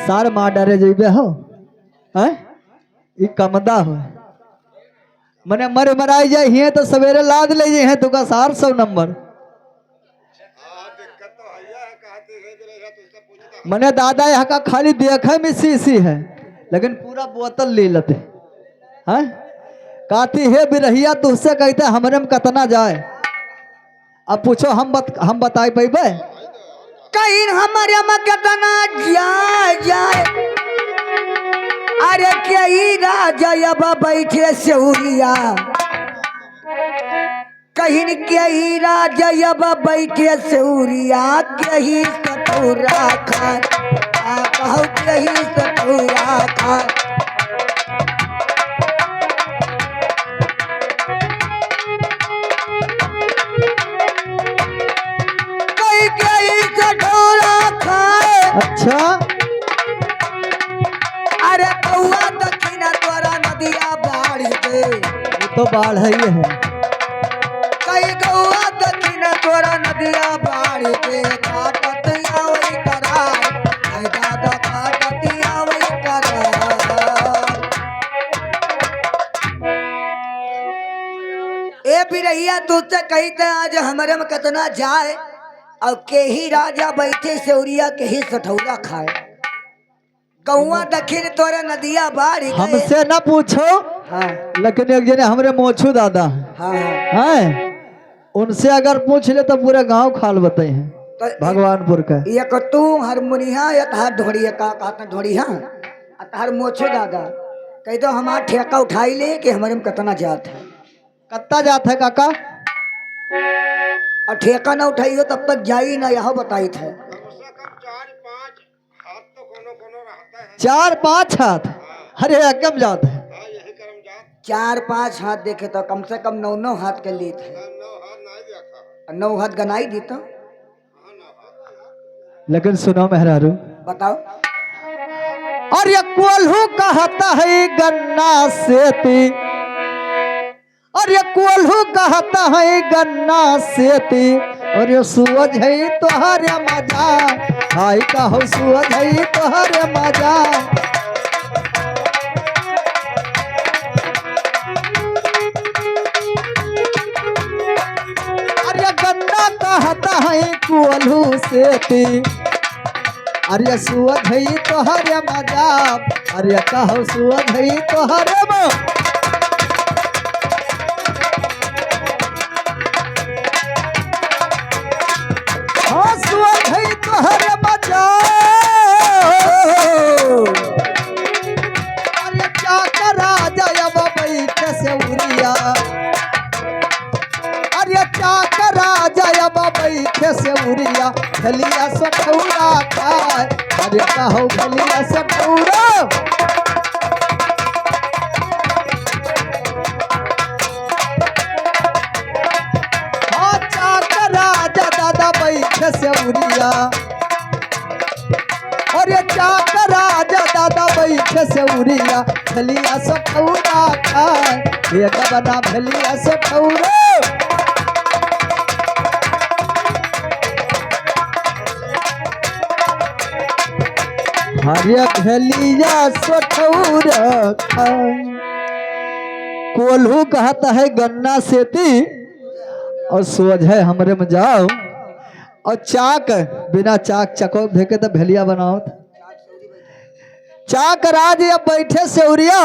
सार माँ डरे जेबे हो हैं ई कमदा हो मने मरे मराई जाए हिए तो सवेरे लाद ले जे हैं तुका सार 100 नंबर मने दादा यहाँ का खाली देखे में सी है लेकिन पूरा बोतल ले लेते हैं काती है बिरहिया तुझसे कहते हमरे में कतना जाए अब पूछो हम बताई पैबे कहीं हमारे में कितना जाए अरे क्या ही राजा अब बैठे सेउरिया कहीं क्या ही राजा अब बैठे सेउरिया कहीं सतौरा खाए कहू कहीं सतौरा खाए कहीं कहीं सतौरा खाए अच्छा अरे कौआ दक्षिण द्वारा नदिया बाढ़ दे ये तो बाढ़ है ये है कई कौआ दक्षिण द्वारा नदिया बाढ़ दे काटतिया वही करार ऐ दादा काटतिया वही करार ए बिरहिया तुझसे कहते आज हमारे में कितना जाए और के ही राजा बैठे सेउरिया के ही सठौरा खाए गौआ दक्षिण तोरा नदिया बाढ़ गए। हमसे ना पूछो हाँ लेकिन एक जने हमरे मोछू दादा हाँ हैं उनसे अगर पूछ ले तो पूरे गांव खाल बताए हैं तो भगवानपुर का एक तू हारमोनिया या तहार ढोड़िया का कहता ढोड़िया तहार मोछो दादा कह दो हमार ठेका उठाई ले कि हमारे में कितना जात है कत्ता जात है काका और ठेका ना उठाइयो तब तक जाई ना यह बताई थे 4-5 हाथ अरे कम जात है 4-5 हाथ देखे तो कम से कम 9 हाथ के लिए थे 9 हाथ गनाई दी तो लेकिन सुनो मेहरारू बताओ और ये कोल्हू कहता है गन्ना सेती और ये कोल्हू कहता है गन्ना सेती और ये सूरज है तोहरे मजा हाय कहो सूरज है तोहरे मजा अरे गन्ना कहता है कोल्हू सेती अरे सूरज है तोहरे मजा अरे कहो सूरज है तोहरे मजा से उरिया भलिया सठौरा खाए अरे कहो भलिया सठौरा हाँ चाकर राजा दादा बैठे से उरिया अरे चाकर राजा दादा बैठे से उरिया भलिया सठौरा खाए एक बना भलिया सठौरा हरिया भेलिया सठौर कोल्हू कहता है गन्ना सेती और सोझ है हमरे में जाओ और चाक बिना चाक चको देखे तो भेलिया बनाओ चाक राज अब बैठे सेउरिया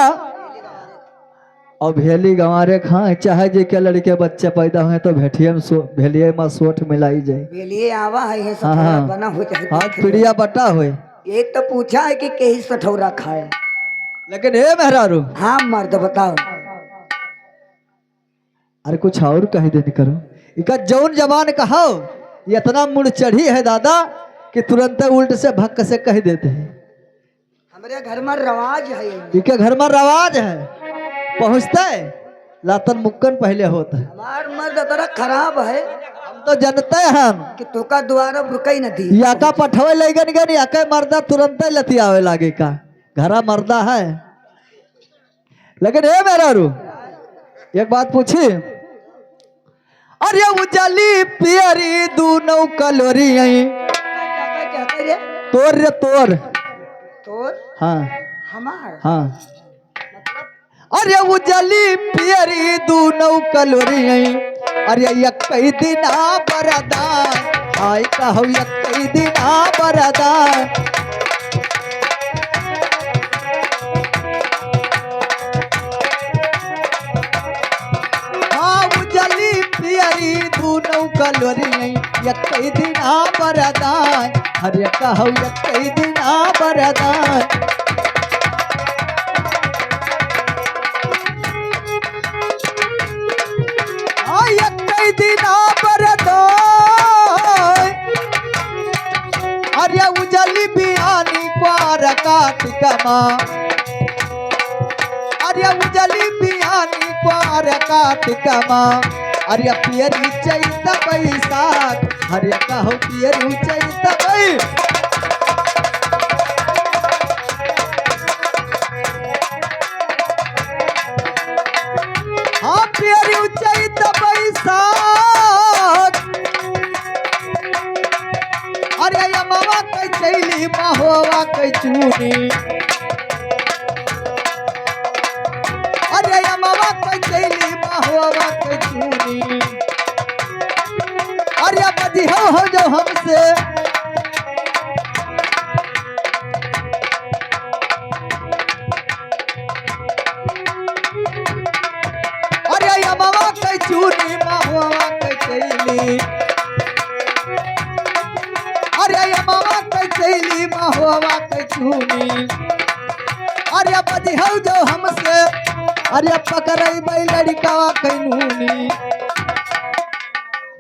और भेली गंवारे खाए चाहे जे के लड़के बच्चे पैदा हुए तो भेटिए में भेलिए में सोठ मिलाई जाए भेलिए आवा है हाँ बना हो चाहे हाँ पीड़िया बटा हुए एक तो पूछा है कि कहीं सठौरा खाए लेकिन हे मेहरारू हाँ मर्द बताओ अरे कुछ और कह देने करो इका जौन जवान कहो इतना मुड़ चढ़ी है दादा कि तुरंत उल्ट से भक्क से कह देते हैं हमारे घर में रवाज है इनके घर में रवाज है पहुँचता है लातन मुक्कन पहले होता है हमार मर्द तरह खराब है हम तो जानते हैं हम कि तुका द्वारा रुकई न थी याका पठवे लगन गन याका मर्दा तुरंत लती आवे लागे का घरा मर्दा है लेकिन हे मेरा रू एक बात पूछी अरे उजली पियरी दूनों कलोरी आई तोर रे तोर तोर हाँ हमार हाँ। मतलब अरे उजली पियरी दूनौ कलोरी, अरे यकई दिना बरदान, आय कहू यकई दिना बरदान। हाँ उजली पियरी दूनौ कलोरी, यकई दिना बरदान, अरे कहू यकई दिना बरदान। यकई दिना बरदान, अरे उजली बियानी क्वार कार्तिकमा, अरे उजली बियानी क्वार कार्तिकमा, अरे पियरी चैत बैसाख, अरे कहू पियरी चैत बैसाख। हाँ पियरी चैत बैसाख, अरे यमवा कई चैली महोवा कई चूनी, अरे यमवा कई चैली महोवा कई चूनी, अरे बदी हो जो हमसे, अरे यमवा कई चूनी महोवा कई चैली, अरे यमवा कई चैली महोवा कई चूनी, अरे बदी हो जो हमसे, अरे पकड़ई बई लड़कावा कई नूनी।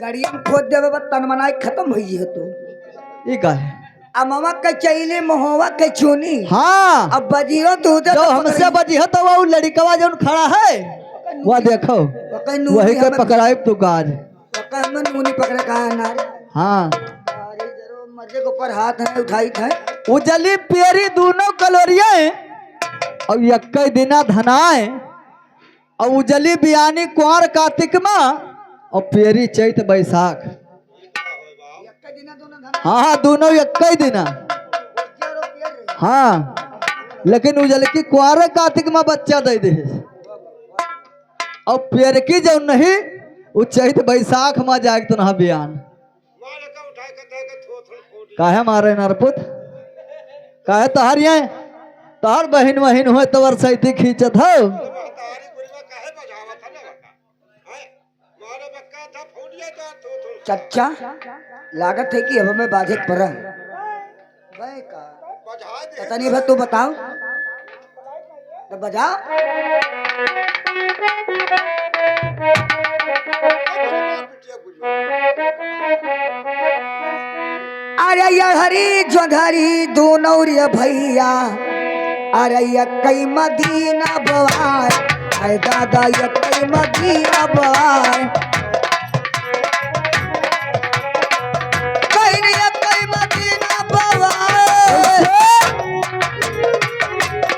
गाड़िया में खोद देवे बा तन मनाई खत्म होई है तो ई का है? अमवा के चैले महोवा के चूनी। हाँ अब बजियो तू जो हमसे बजी है तो वो लड़कवा जो खड़ा है वह देखो वही के पकड़ाई तू गाज। नूनी पकड़े कहा ना हाँ अरे जरूर मजे के ऊपर हाथ है उठाई है उजली पेरी दोनों कलोरिया और यक्कई दिना धनाए और उजली बियानी कुंवर कार्तिक माँ और पेरी चैत बैसाख। हाँ हाँ दोनों यक्कई दिना। हाँ लेकिन उजल की कुंवर कार्तिक माँ बच्चा दे दे और पेर की जो नहीं वो चैत बैसाख माँ जाए तो ना बयान काहे मारे नरपुत काहे तहार ये तहार बहन वहीन हुए तो वर्षैती खींचत हो। चच्चा लागत है कि अब हमें बाधक पर पता नहीं भाई तू बताओ तो बजाओ। अरे हरी जोधरी दोनों रे भैया अरे कई मदीना बवार अरे दादा कई मदीना बवार कई मदीना बवार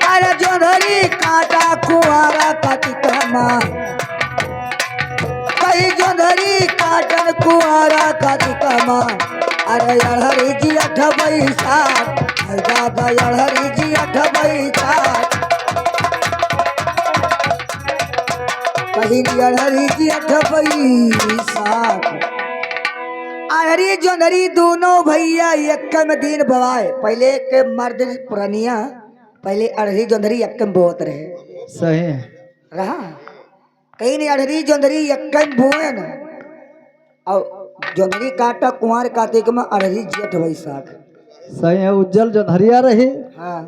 अरे जोधरी काटा कुआरा कातिकमा कई जोधरी काटन कुआरा कातिकमा अरे हरी जी 8 बैसाख दादा हरी जी 8 बैसाख कहीं हरी जी 8 बैसाख अरे जोनरी दोनों भैया एक में दिन बवाए पहले के मर्द पुरानिया पहले अड़हरी जोंधरी एक में बोत रहे सही है रहा कहीं नहीं अड़हरी जोंधरी एक में बोए न और जोंधरी काटा कुंवर कार्तिक में अड़हरी जेठ बैसाख सही है। उज्जवल जो धरिया रही हाँ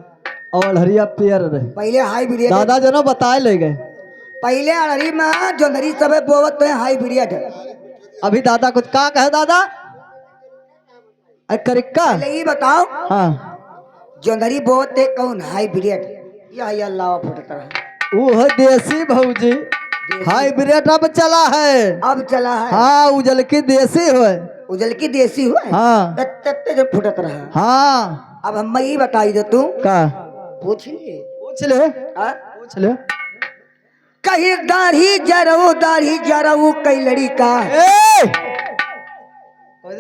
और हरिया पेयर रही पहले हाईब्रिड दादा जनो बताए ले गए पहले अड़हरी में जोंधरी सब बोवत है हाईब्रिड अभी दादा कुछ का कहे दादा अरे करिक्का पहले ही बताओ हाँ जोंधरी बोवत है कौन हाईब्रिड या अल्लाह फुटता है वो है देसी भौजी हाइब्रिड अब चला है अब चला है हाँ उजल की देसी हो उजल की देसी हुआ है हाँ तत्ते जो फुटत रहा हाँ अब हम ही बताई दे तू का पूछ लिए पूछ ले हाँ? पूछ ले कहीं दाढ़ी जराऊ कई लड़ी का ए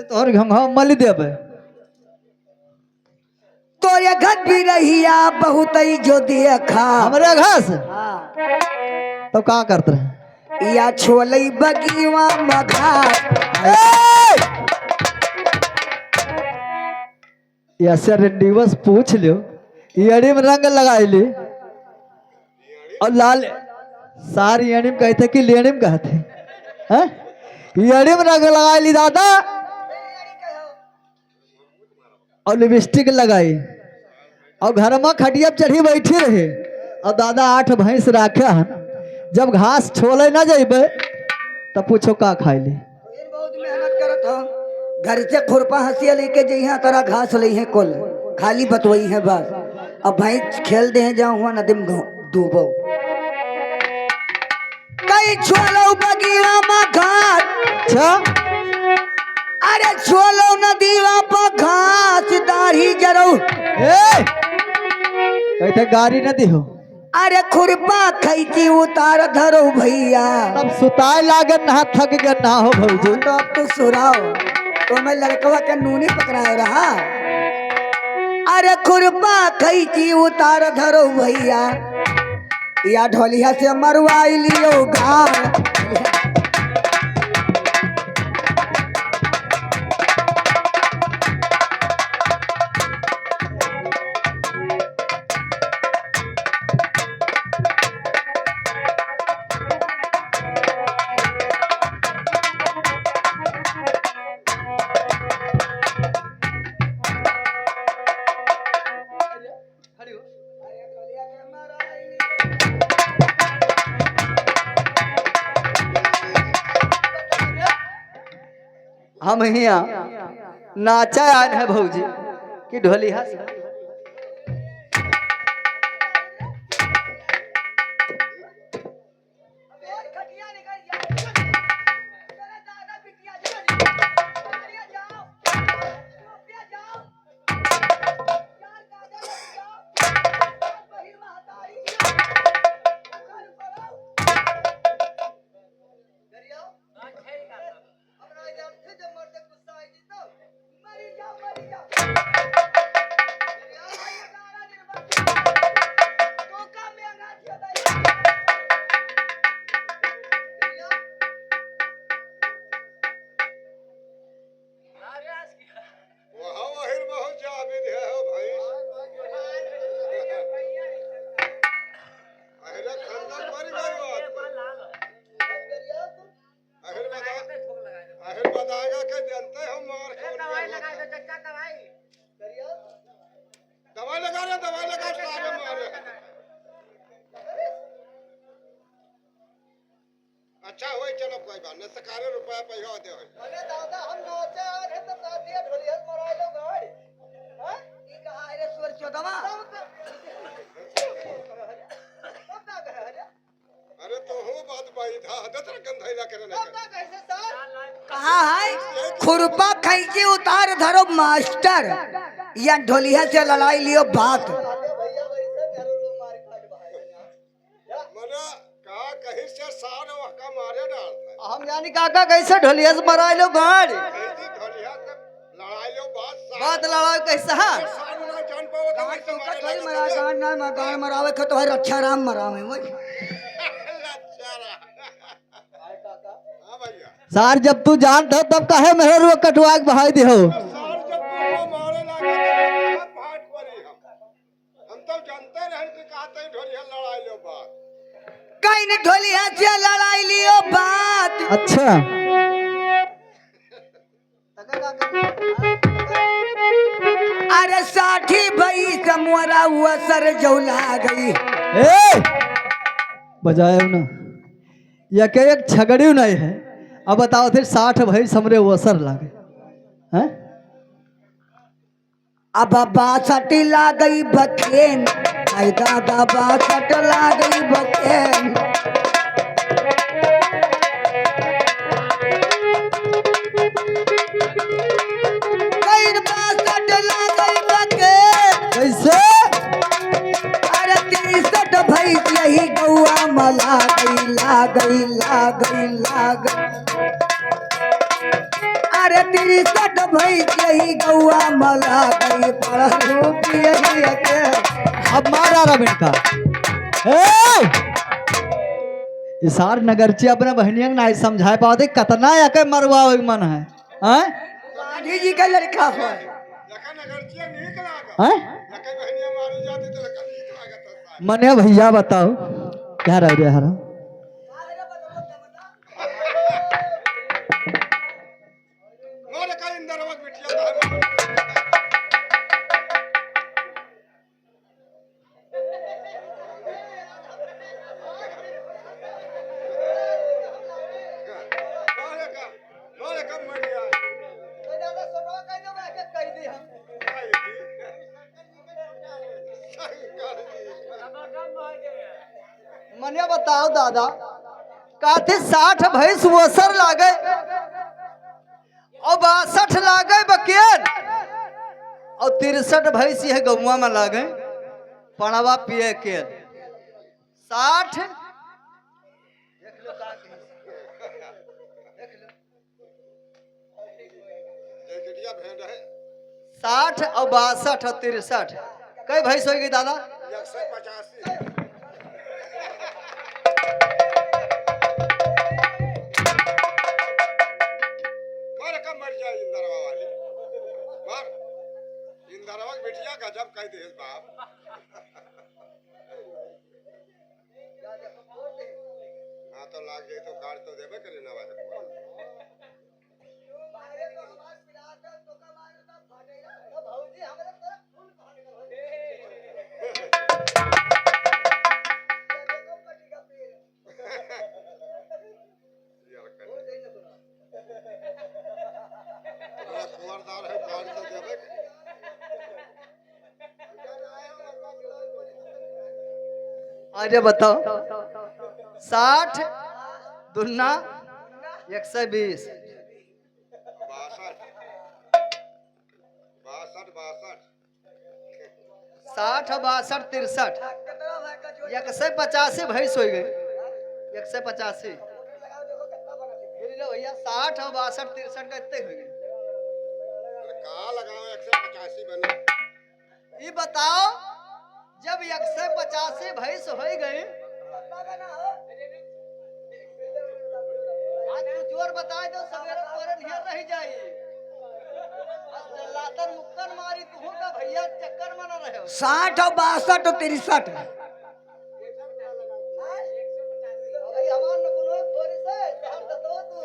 तोहर हम मल देब तो तोरे घर भी रहिया बहुत ही जो देखा हमारे घास हाँ। तो का करते रहे या छोलई बगीवा मघा ऐसे रेडिवस पूछ लियो एड़ी में रंग लगाई ली और लाल सारी एड़ी में कहते कि लेड़ी में कहते हैं एड़ी में रंग लगाई ली दादा और लिपस्टिक लगाई और घर में खटिया पे चढ़ी बैठी रहे और दादा 8 भैंस राखे हन जब घास छोले ना जाइबे तब पूछो का खाई ली बहुत मेहनत करत हो घर से खुरपा हंसिया लेके जइहा तरा घास लई है कुल खाली बतवई है बस अब भाई खेल दे जाऊं हुआ नदी में डूबो कई छोलो बगीरा में घाट अच्छा अरे छोलो नदीवा पर घास दाढ़ी जरो कहते गाड़ी न दिहो अरे खुरपा खैची उतार धरो भैया तब सुताए लागन ना थक गया ना हो भौजी तो अब तो सुराओ तो मैं लड़कवा के नूनी पकड़ाए रहा अरे खुरपा खैची उतार धरो भैया या ढोलिया से मरवाई लियो गाँव हम यहाँ नाचा आए है भौजी कि ढोलिया से अच्छा होई चलो कोई बात नहीं सरकार रुपया पैसा दे होई अरे दादा हम नाचे आ रहे तो साथी ढोलिया मराई लो गाड़ी हां ई कहा रे स्वर चोदवा अरे तो हो बात भाई था दतर गंधाइला करे ना कैसे सर कहा है खुरपा खैची उतार धरो मास्टर या ढोलिया से लड़ाई लियो बात मने का कहीं से सार वका मारे डालता हम जानी काका कैसे ढोलिया से मराई लो गाड़ी कैसी ढोलिया से लड़ाई लो बात लड़ाई कैसे हाँ सार ना जान पाओ तो गांड कैसे तो मारे कतई मरा गांड ना गांड मरावे के तो है रक्षा राम मरावे वो हां भैया सार जब तू जानत हो तब काहे मेरे रो कटवा के बहाई दिहो सार जब तुमको मारे लागे तो फाट पड़ी हम तो जानते रहन कि कहते ढोलिया लड़ाई लो बात कहीं ने ढोलिया से लड़ाई लियो बात अच्छा अरे साठी भई समोरा हुआ सर जौला गई ए बजायो ना या के एक छगड़ी नहीं है अब बताओ थे 60 भाई समरे वो असर लागे हैं अब बासठ ला गई बकेन आई दादा बासठ ला गई बकेन कई बासठ ला गई बकेन कैसे अरे 63 भाई यही गौआ मला गई ला गई ला गई ला गई अरे तिरसठ भैंस यही गौआ मला गई पढ़ू पियहिया के। अब मारा रब इनका इसार नगरची अपने बहनिया नहीं समझा पाते कतना या के मरवा मन है हैं? गांधी जी का लड़का हो लखन अगर चिया नीक लागा हैं? लखन बहनिया मारी जाती तो लखन नीक लागा था मने भैया बताओ क्या रह रहा है मोर का इंदर वक्त बिटिया था मोर का मरिया मने बताओ दादा काथे 60 भैंस वसर लागे और 62 लागे बकेन और 63 भैंस यह गौवा में लागे पड़वा पिए के 60 जयकिटिया भेड़ है 60 और 62 और 63 कई भैंस होगी दादा 185 मार का मर जाए इंदरवा वाली मार इंदरवा की बिटिया गजब कह दे बाप हाँ तो लाग गई तो कार्ड तो देवे करे ना वाले कुंवरदार है कार्ड तो देवे अरे बताओ 60 दुना 120 60 62 63 185 भैंस हो गई 185 भैया 60 और 62 63 का इतने हो गए कहाँ लगाओ 185 बने ये बताओ जब 185 भैंस हो गई आज तू जोर बताए तो सवेरे फौरन हियर रह जाई जल्लातन मुक्कन मारी तू का भैया चक्कर में न रहे 60 और 62 और 63 भाई हमार न कोनो थोड़ी से हम तो तू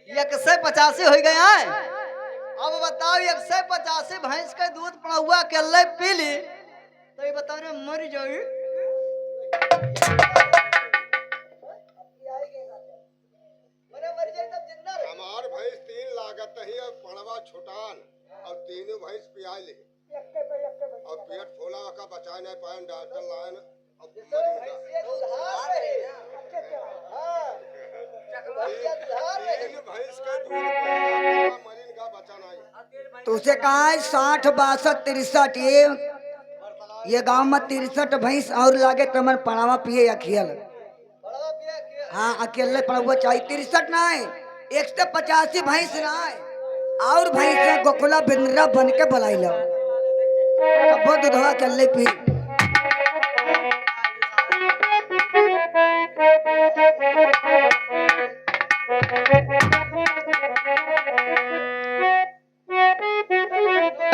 185 हो गए हैं अब बताओ 185 भैंस का दूध पड़ुआ के ले पी ली तो ये बताओ ना मर जाई हमार भैंस 3 लागत ही और पड़वा छुटान और तीनों भैंस पिया ले और पेट फूला का बचा नहीं पाए डॉक्टर लाइन तीन भैंस का दूध मरीन का बचा नहीं तुझसे कहा है 60 62 63 ये गांव में 63 भैंस और लागे तमन पड़ावा पिए अखियल हाँ अकेले पड़ुआ चाहिए 63 ना है 185 भैंस ना है और भैंस गोकुला बिंद्रा बन के बुलाई लो कबो दूधवा अकेले पी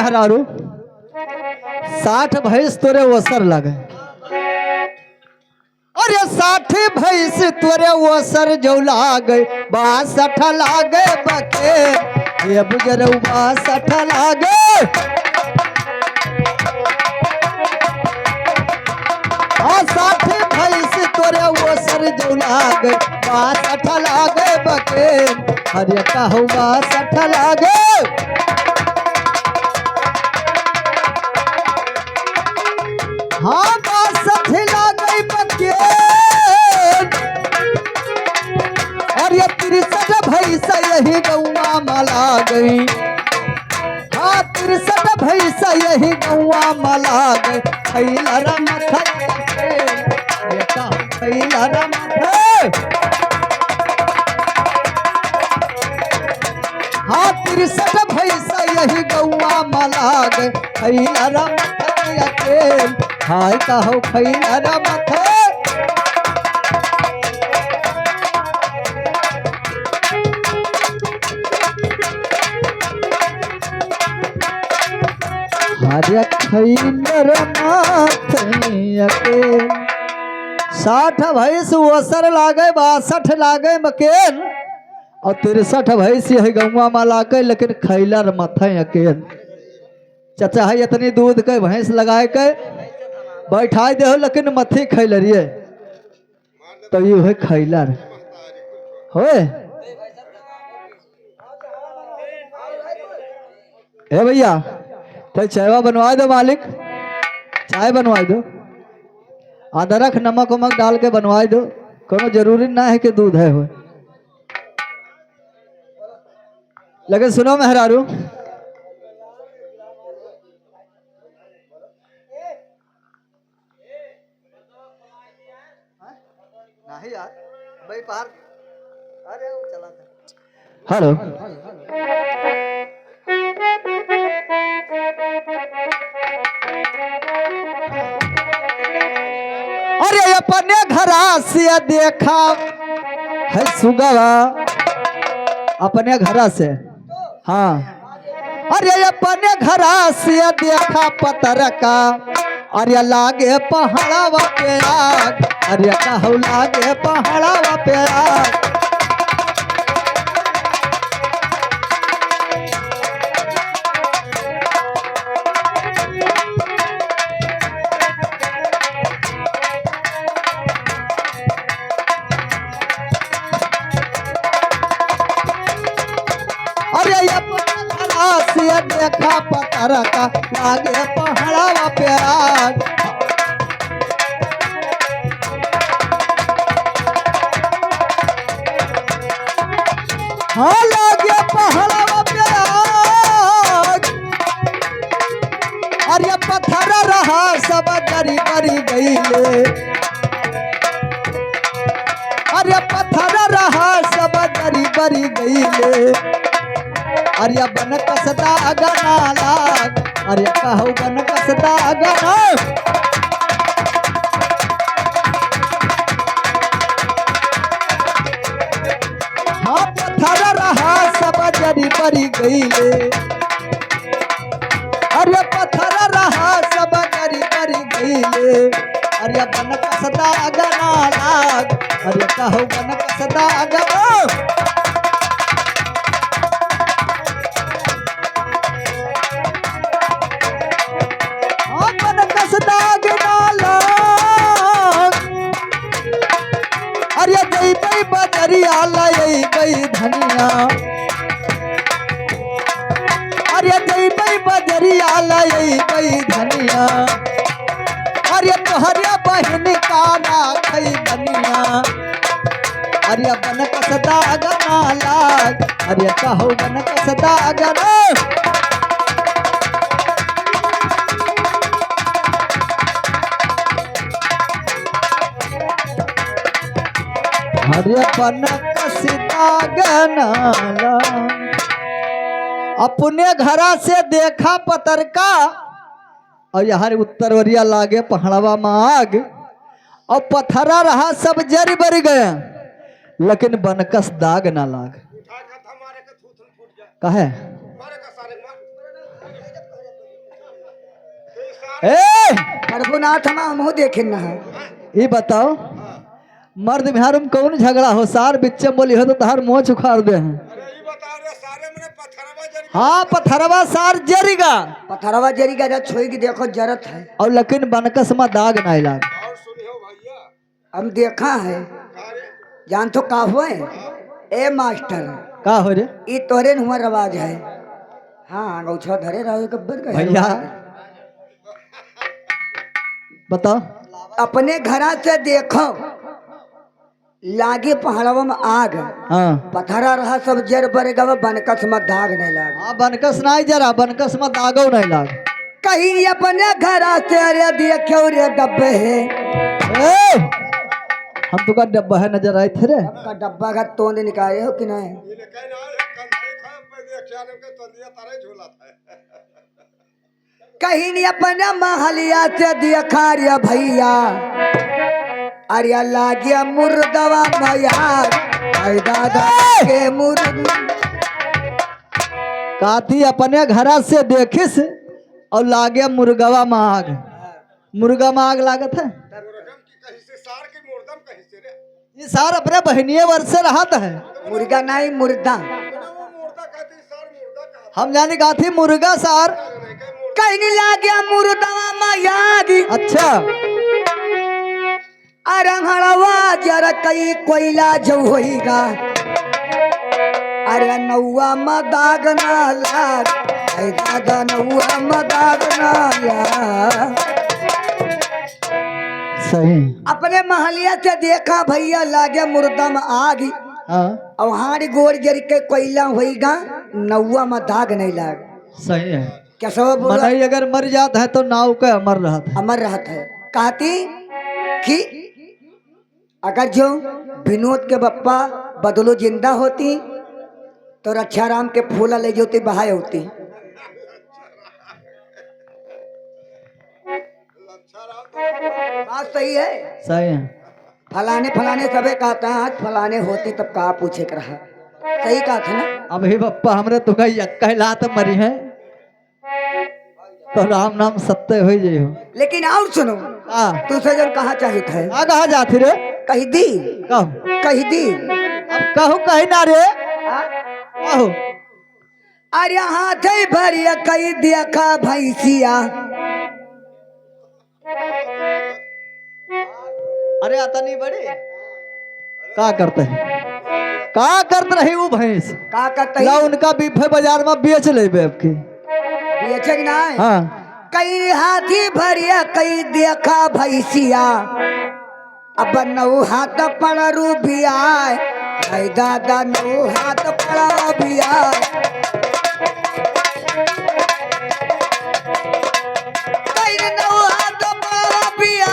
हरारू 60 भैंस तोरे वसर लगे अरे 60 भैंस तोरे वसर जो लागे 62 लागे बके ये बुजरऊ 62 लागे हाँ 60 भैंस तोरे वसर जो लागे 62 लागे बके अरे कहू 62 लागे हाँ 62 लागे बके और ये 63 भैंस यही गौवा मला गई हाँ 63 भैंस यही गौवा मला गई खैला रमथ बेटा खैला रमथ तिरसठ भैंसा यही गौआ मलाग खैला मथन अकेल हाय कहो खैला मथन हरे खैलर माथे अकेल 60 भैंस ओसर लागे 62 लागे मकेल और 63 भैंस यही गौवा में लागे लेकिन खैलर माथे अकेल चाचा है इतनी दूध के भैंस लगाए के बैठाई दे लेकिन मथी खैलरिए तो ये है खैलर होए हे भैया तो चायवा बनवा दो मालिक चाय बनवा दो अदरक नमक वमक डाल के बनवा दो कोनो जरूरी ना है कि दूध है हो लेकिन सुनो मेहरारू नहीं यार भाई पार अरे वो चला था हेलो अरे अपने घरा से देखा है सुगवा अपने घरा से हाँ अरे अपने घरा से देखा पतर का अरे लागे पहाड़ावा पे आग अरे कहू लागे पहाड़ावा पे आग से देखा पतर का लागे पहाड़ावा पे आग हाँ लागे पहाड़ावा पे आग अरे पत्थर रहा सब गरी बरी गईले अरे पत्थर रहा सब गरी बरी गईले अरे बन कसदा गना लाग अरे कहू बन कसदा गना हाँ पत्थर रहा सब जरी बरी गईले अरे पत्थर रहा सब जरी बरी गईले अरे बन कसदा गना लाग अरे कहू बन कसदा गना अरे जई बजरिया लाई गई धनिया अरे जई बजरिया लाई गई धनिया अरे तोहरे बहन का ना खई बनिया अरे बन कसदा गना लाग अरे कहू बन कसदा गना अरे बन कसदा गनाला अपने घरा से देखा पतर का और यहाँ उत्तरवरिया लागे पहाड़वा में आग और पत्थरा रहा सब जरी बर गया लेकिन बनकस दाग ना लाग कहे प्रभुनाथ हम देखे न ये बताओ मर्द बिहार में कौन झगड़ा हो सार बिच्चे बोली हो तो तहार मुँह उखाड़ दे हैं हाँ पत्थरवा सार जरीगा पत्थरवा जरीगा जब छोई की देखो जरत है और लेकिन बनकस में दाग नहीं लाग हम देखा है जान तो का हुआ है ए मास्टर का हो रे ये तोरे हुआ रवाज है हाँ गौछा धरे रहो गब्बर का भैया बताओ अपने घरा से देखो लागे पहाड़वा में आग हाँ पथरा रहा सब जर बर गवा बनकस में दाग नहीं लाग हाँ बनकस नहीं जरा बनकस में दागो नहीं लाग कहीं अपने घरा से अरे देखो रे डब्बे है हम तो का डब्बा है नजर आए थे रे का डब्बा का तोंद निकाले हो कि नहीं बेचारे के तंदिया तारे झूला था। कहीं नहीं अपना महलिया से देखा रे भैया, अरे लागिया मुर्दवा मयार, आई दादा के मुर्द। काती अपने घरा से देखिस और लागे मुर्गवा माग। मुर्गा माग लागत है। मुर्गम की कहीं से सार की मुर्दम कहीं से रे। ये सार अपने बहनिये वर्ष से रहत है। मुर्गा नहीं मुर्दा, वो मुर्दा कहती सार मुर्दा कहता हम जाने कहा थी मुर्गा सार। नहीं के मुर्दा कहीं नहीं लागिया मुर्दवा मयागी, अच्छा अरहड़वा जरा कई कोयला जो होईगा, अरे नौवा मदाग ना लाग, आई दादा नौवा मदाग ना लाग। सही। अपने महलिया से देखा भैया लागे मुर्दम आगी, हाँ और हारी गोर जर के कोयला होईगा, नौवा में दाग नहीं लाग। सही है। क्या सब बोला? मनई अगर मर जात है तो नाव का अमर रहत है। अमर रहत है। कहती कि अगर जो विनोद के बप्पा बदलो जिंदा होती तो रक्षाराम के फूला ले जोती बहाय होती। बात सही है। सही है। फलाने फलाने सबे कहता है आज फलाने होती तब कहा पूछे कर रहा। सही कहा था ना। अब हे बप्पा हमरे तो कही कहला तो मरी है तो राम नाम सत्य हो जाए हो। लेकिन और सुनो, हाँ तू सजन कहाँ चाहिए था? आ कहा जाती रे। कही दी, कहू कही दी। अब कहू कही ना रे। कहू अरे हाथ भरिया कही देखा भैंसिया, अरे आता नहीं बड़े का करते हैं का करते रही वो भैंस का करते ला उनका बीफे बाजार में बेच ले आपकी। बेचे कि नहीं? हाँ कई हाथी भरिया कई देखा भैंसिया, अब नौ हाथ पड़ रूबिया, आई दादा नौ हाथ पड़ा बिया। कई नौ हाथ पड़ा बिया।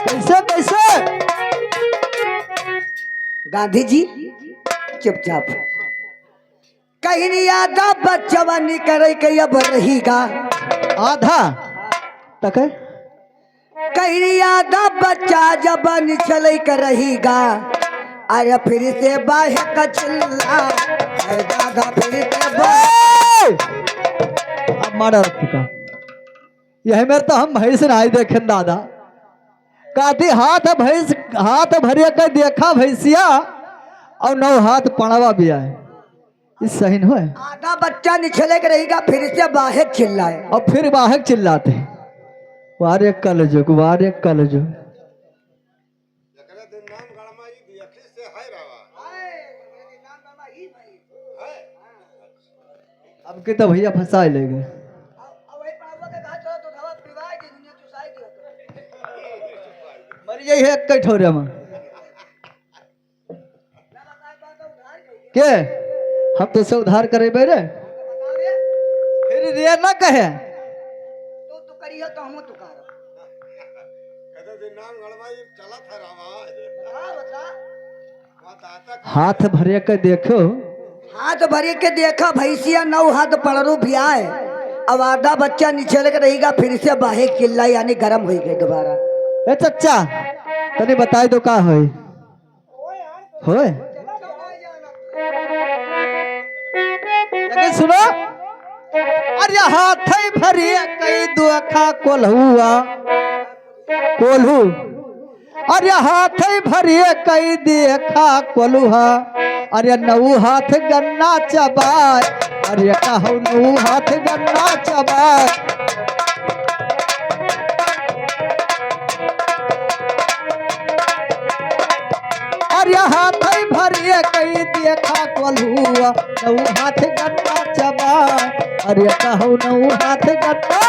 कैसे कैसे गांधी जी चुपचाप। कहीं नहीं आधा बच्चा निकल के अब रहेगा, आधा तक है। कहीं नहीं आधा बच्चा जब चल कर रहेगा, अरे फिर से बाहर का चिल्ला, अरे दादा फिर से अब मारा का यही मेरे तो हम भैंस नहीं देखे दादा। कहती हाथ भैंस हाथ भरिया कर देखा भैंसिया और नौ हाथ पड़वा भी आए। इस सही न है। आधा बच्चा निछले के रहेगा फिर से बाहर चिल्लाए, और फिर बाहर चिल्लाते हैं वारे कल जो वारे कल जो। एकरे दिन नाम गणमा ई दियखी से है रवा अब के तो भैया फंसा ले गए। मर जाइए एक कई ठोरे में के हम तो से उधार करे बेरे फिर रे ना कहे तू करियो तो हम तू कर। कहते दिन नाम गणमा ई चला था रवा बता हाथ भरे के देखो। हाथ भरे के देखा भैंसिया नौ हाथ पड़रू भी आए, अब आधा बच्चा निचल के रहेगा फिर से बाहर चिल्ला यानी गर्म हो गए दोबारा। ए चच्चा तने बताए दो का होए होए लेकिन सुनो। अरे हाथ भरिए कई दुखा कोल्हुआ कोल्हू। अरे हाथ भरिए कई देखा कोल्हुआ। अरे नौ हाथ गन्ना चबाए। अरे कहू नौ हाथ गन्ना चबाए। अरे हाथ भरिए कई देखा कोल्हुआ नौ हाथ गन्ना चबाए। अरे कहू नौ हाथ गन्ना।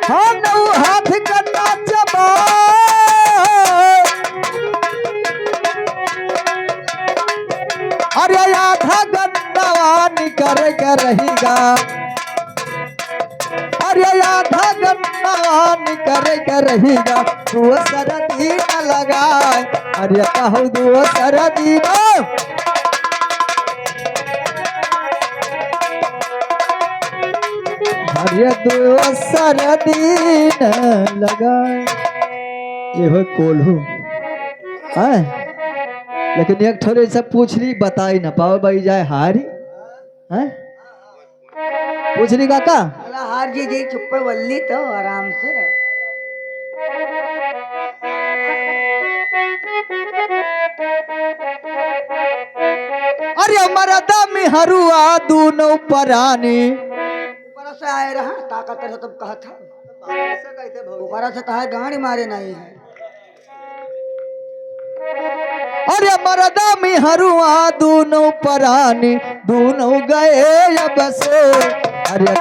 हाँ नौ हाथ गन्ना चबाए। अरे आधा गन्ना निकर के रहेगा। अरे आधा गन्ना निकर के रहेगा। दूसर दिन लगाए अरे कहूँ दूसर दिन अरे दूसर दिन लगाए ये हो कोल्हू है लेकिन एक थोड़े से पूछली बताई ना पाओ भाई जाए हारी है पूछली काका अला हार जी जी चुप वल्ली तो आराम से अरे मरदा में हरुआ दोनों परानी ऊपर से आए रहा ताकत है तुम कहा था ऊपर से कहा गाड़ी मारे नहीं है अरे मरदा में हरुआ दोनों परानी दोनों गए अब से अरे